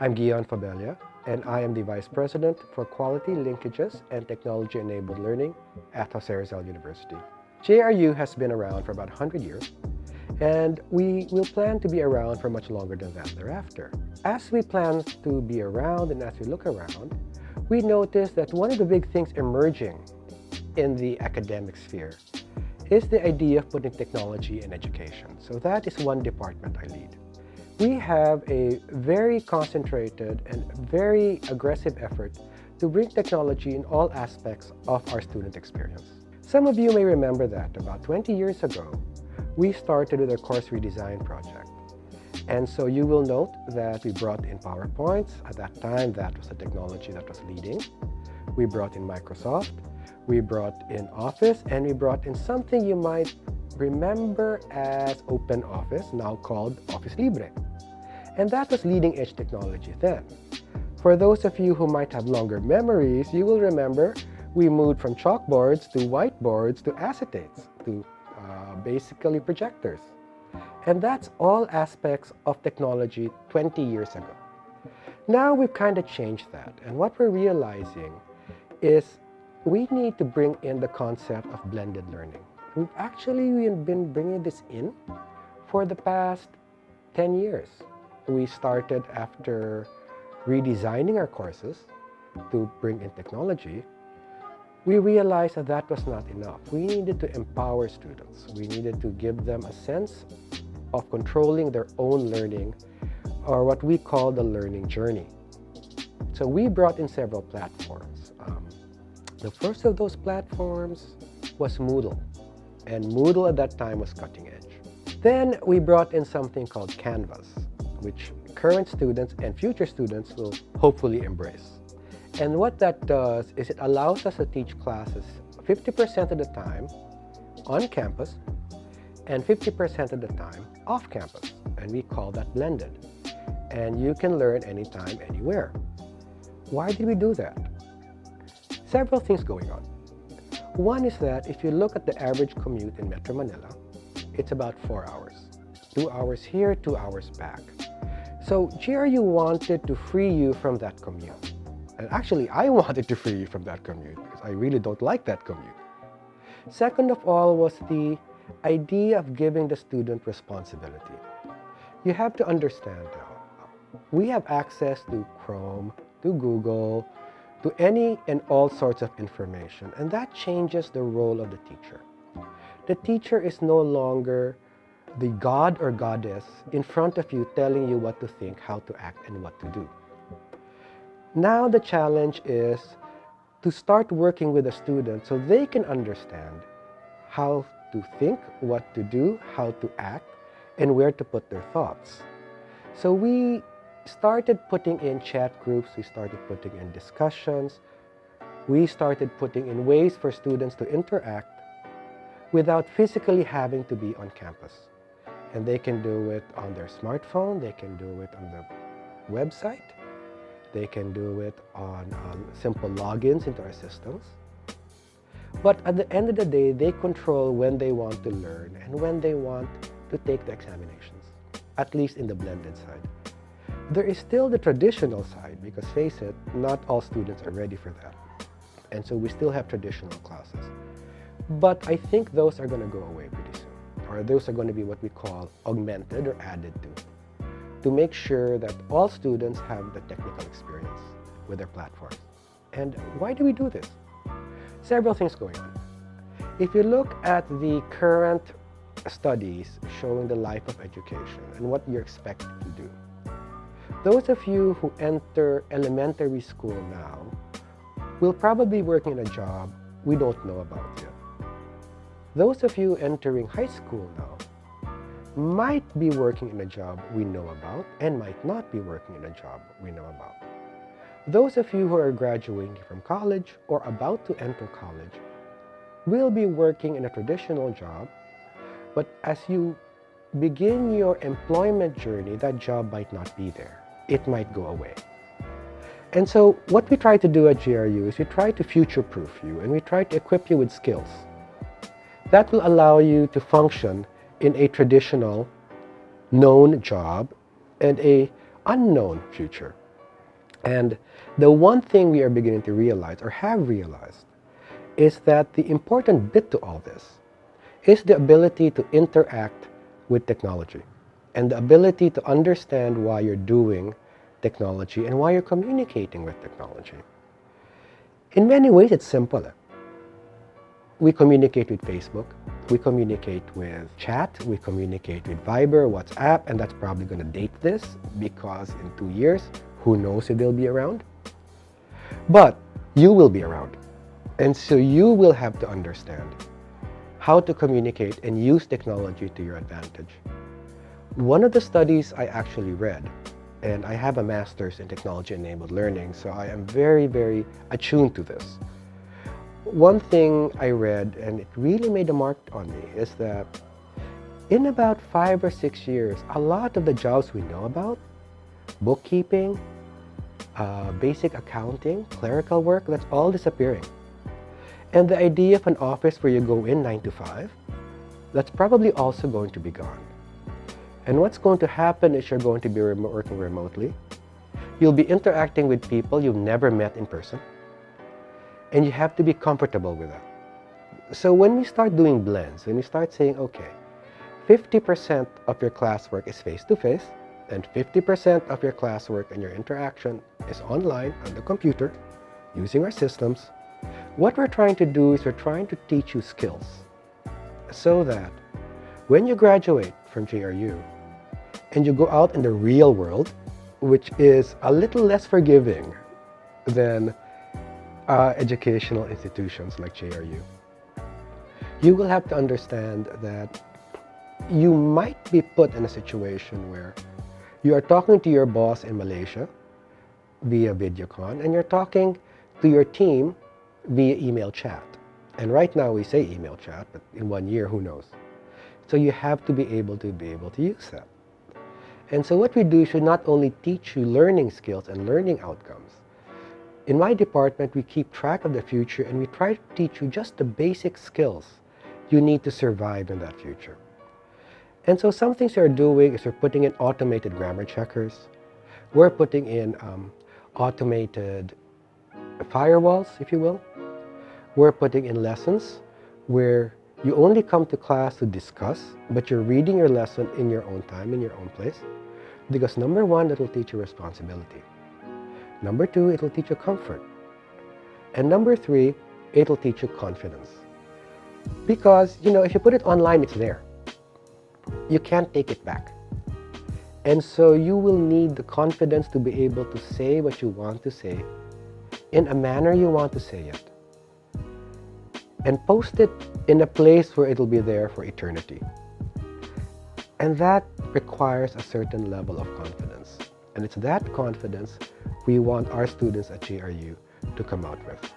I'm Guion Fabella, and I am the Vice President for Quality Linkages and Technology-Enabled Learning at Jose Rizal University. JRU has been around for about 100 years, and we will plan to be around for much longer than that thereafter. As we plan to be around and as we look around, we notice that one of the big things emerging in the academic sphere is the idea of putting technology in education. So that is one department I lead. We have a very concentrated and very aggressive effort to bring technology in all aspects of our student experience. Some of you may remember that about 20 years ago, we started with a course redesign project. And so you will note that we brought in PowerPoints. At that time, that was the technology that was leading. We brought in Microsoft, we brought in Office, and we brought in something you might remember as Open Office, now called Office Libre. And that was leading-edge technology then. For those of you who might have longer memories, you will remember we moved from chalkboards to whiteboards to acetates to basically projectors. And that's all aspects of technology 20 years ago. Now we've kind of changed that, and what we're realizing is we need to bring in the concept of blended learning. We've actually been bringing this in for the past 10 years. We started after redesigning our courses to bring in technology. We realized that that was not enough. We needed to empower students. We needed to give them a sense of controlling their own learning, or what we call the learning journey. So we brought in several platforms. The first of those platforms was Moodle, and Moodle at that time was cutting edge. Then we brought in something called Canvas, which current students and future students will hopefully embrace. And what that does is it allows us to teach classes 50% of the time on campus and 50% of the time off campus, and we call that blended. And you can learn anytime, anywhere. Why did we do that? Several things going on. One is that if you look at the average commute in Metro Manila, it's about 4 hours. 2 hours here, 2 hours back. So JRU wanted to free you from that commute. And actually, I wanted to free you from that commute because I really don't like that commute. Second of all was the idea of giving the student responsibility. You have to understand now, we have access to Chrome, to Google, to any and all sorts of information, and that changes the role of the teacher. The teacher is no longer the god or goddess in front of you telling you what to think, how to act, and what to do. Now the challenge is to start working with the student so they can understand how to think, what to do, how to act, and where to put their thoughts. So we started putting in chat groups, we started putting in discussions, we started putting in ways for students to interact without physically having to be on campus. And they can do it on their smartphone, they can do it on the website, they can do it on simple logins into our systems. But at the end of the day, they control when they want to learn and when they want to take the examinations, at least in the blended side. There is still the traditional side, because face it, not all students are ready for that. And so we still have traditional classes. But I think those are going to go away pretty soon, or those are going to be what we call augmented or added to make sure that all students have the technical experience with their platforms. And why do we do this? Several things going on. If you look at the current studies showing the life of education and what you're expected to do, those of you who enter elementary school now will probably be working in a job we don't know about yet. Those of you entering high school now might be working in a job we know about and might not be working in a job we know about. Those of you who are graduating from college or about to enter college will be working in a traditional job, but as you begin your employment journey, that job might not be there. It might go away. And so what we try to do at JRU is we try to future-proof you, and we try to equip you with skills that will allow you to function in a traditional known job and a unknown future. And the one thing we are beginning to realize, or have realized, is that the important bit to all this is the ability to interact with technology and the ability to understand why you're doing technology and why you're communicating with technology. In many ways, it's simple. We communicate with Facebook, we communicate with chat, we communicate with Viber, WhatsApp, and that's probably going to date this because in 2 years, who knows if they'll be around? But you will be around. And so you will have to understand how to communicate and use technology to your advantage. One of the studies I actually read, and I have a master's in technology-enabled learning, so I am very, very attuned to this. One thing I read, and it really made a mark on me, is that in about 5 or 6 years, a lot of the jobs we know about, bookkeeping, basic accounting, clerical work, that's all disappearing. And the idea of an office where you go in 9 to 5, that's probably also going to be gone. And what's going to happen is you're going to be working remotely. You'll be interacting with people you've never met in person. And you have to be comfortable with that. So when we start doing blends, when we start saying, okay, 50% of your classwork is face-to-face, and 50% of your classwork and your interaction is online on the computer using our systems, what we're trying to do is we're trying to teach you skills so that when you graduate from JRU and you go out in the real world, which is a little less forgiving than educational institutions like JRU, you will have to understand that you might be put in a situation where you are talking to your boss in Malaysia via videocon, and you're talking to your team via email chat. And right now we say email chat, but in 1 year, who knows? So you have to be able to use that. And so what we do is we not only teach you learning skills and learning outcomes. In my department, we keep track of the future and we try to teach you just the basic skills you need to survive in that future. And so some things we're doing is we're putting in automated grammar checkers. We're putting in automated firewalls, if you will. We're putting in lessons where you only come to class to discuss, but you're reading your lesson in your own time, in your own place. Because number one, it'll teach you responsibility. Number two, it'll teach you comfort. And number three, it'll teach you confidence. Because, if you put it online, it's there. You can't take it back. And so you will need the confidence to be able to say what you want to say in a manner you want to say it. And post it in a place where it'll be there for eternity. And that requires a certain level of confidence. And it's that confidence we want our students at JRU to come out with.